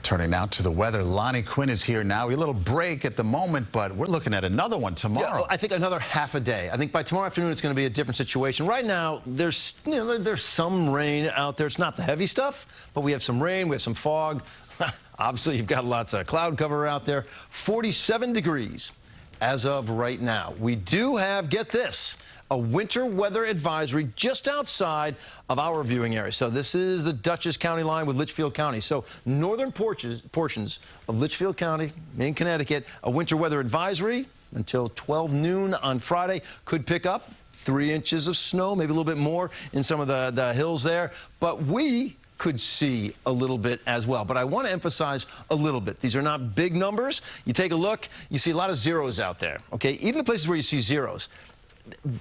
Turning now to the weather. Lonnie, Quinn is here now. A little break at the moment, but we're looking at another one tomorrow. Yeah, I think another half a day. I think by tomorrow afternoon it's going to be a different situation. Right now, there's some rain out there. It's not the heavy stuff, but we have some rain, we have some fog. Obviously, you've got lots of cloud cover out there. 47 degrees as of right now. We do have, get this, a winter weather advisory just outside of our viewing area. So this is the Dutchess County line with Litchfield County. So northern portions of Litchfield County in Connecticut, a winter weather advisory until 12 noon on Friday. Could pick up 3 inches of snow, maybe a little bit more in some of the hills there. But we could see a little bit as well. But I want to emphasize a little bit. These are not big numbers. You take a look, you see a lot of zeros out there, okay? Even the places where you see zeros,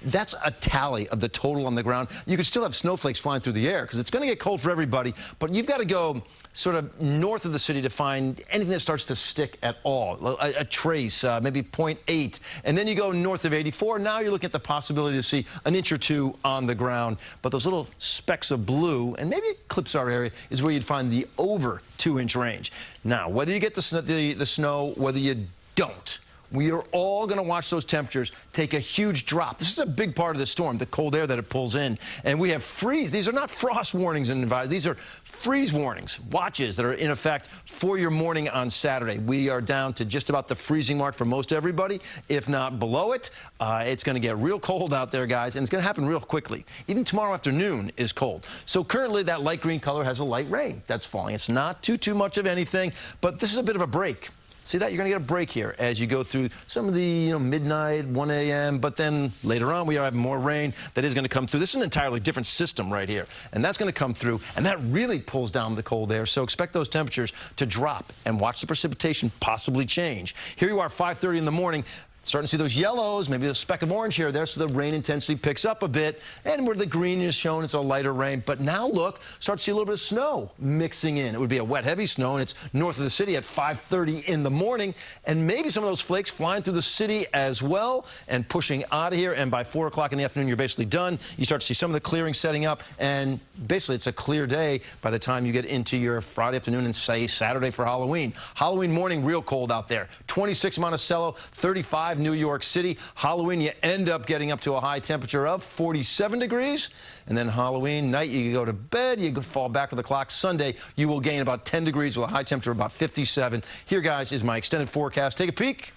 that's a tally of the total on the ground. You could still have snowflakes flying through the air because it's going to get cold for everybody, but you've got to go sort of north of the city to find anything that starts to stick at all. A trace, maybe 0.8. And then you go north of 84. Now you're looking at the possibility to see an inch or two on the ground. But those little specks of blue, and maybe it clips our area, is where you'd find the over 2-inch range. Now, whether you get the snow, whether you don't, we are all going to watch those temperatures take a huge drop. This is a big part of the storm, the cold air that it pulls in. And we have freeze. These are not frost warnings and advisories. These are freeze warnings, watches that are in effect for your morning on Saturday. We are down to just about the freezing mark for most everybody, if not below it. It's going to get real cold out there, guys, and it's going to happen real quickly. Even tomorrow afternoon is cold. So currently that light green color has a light rain that's falling. It's not too much of anything, but this is a bit of a break. See that? You're going to get a break here as you go through some of the midnight, 1 a.m., but then later on we have more rain that is going to come through. This is an entirely different system right here, and that's going to come through, and that really pulls down the cold air, so expect those temperatures to drop and watch the precipitation possibly change. Here you are, 5:30 in the morning. Starting to see those yellows, maybe a speck of orange here or there, so the rain intensity picks up a bit. And where the green is shown, it's a lighter rain. But now look, start to see a little bit of snow mixing in. It would be a wet, heavy snow, and it's north of the city at 5:30 in the morning. And maybe some of those flakes flying through the city as well and pushing out of here. And by 4 o'clock in the afternoon, you're basically done. You start to see some of the clearing setting up. And basically, it's a clear day by the time you get into your Friday afternoon and, say, Saturday for Halloween. Halloween morning, real cold out there. 26 Monticello, 35 New York City. Halloween, you end up getting up to a high temperature of 47 degrees. And then Halloween night, you go to bed, you fall back with the clock. Sunday, you will gain about 10 degrees with a high temperature of about 57. Here, guys, is my extended forecast. Take a peek,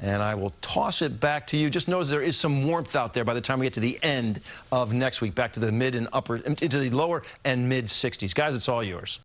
and I will toss it back to you. Just notice there is some warmth out there by the time we get to the end of next week, back to the mid and upper, into the lower and mid 60s. Guys, it's all yours.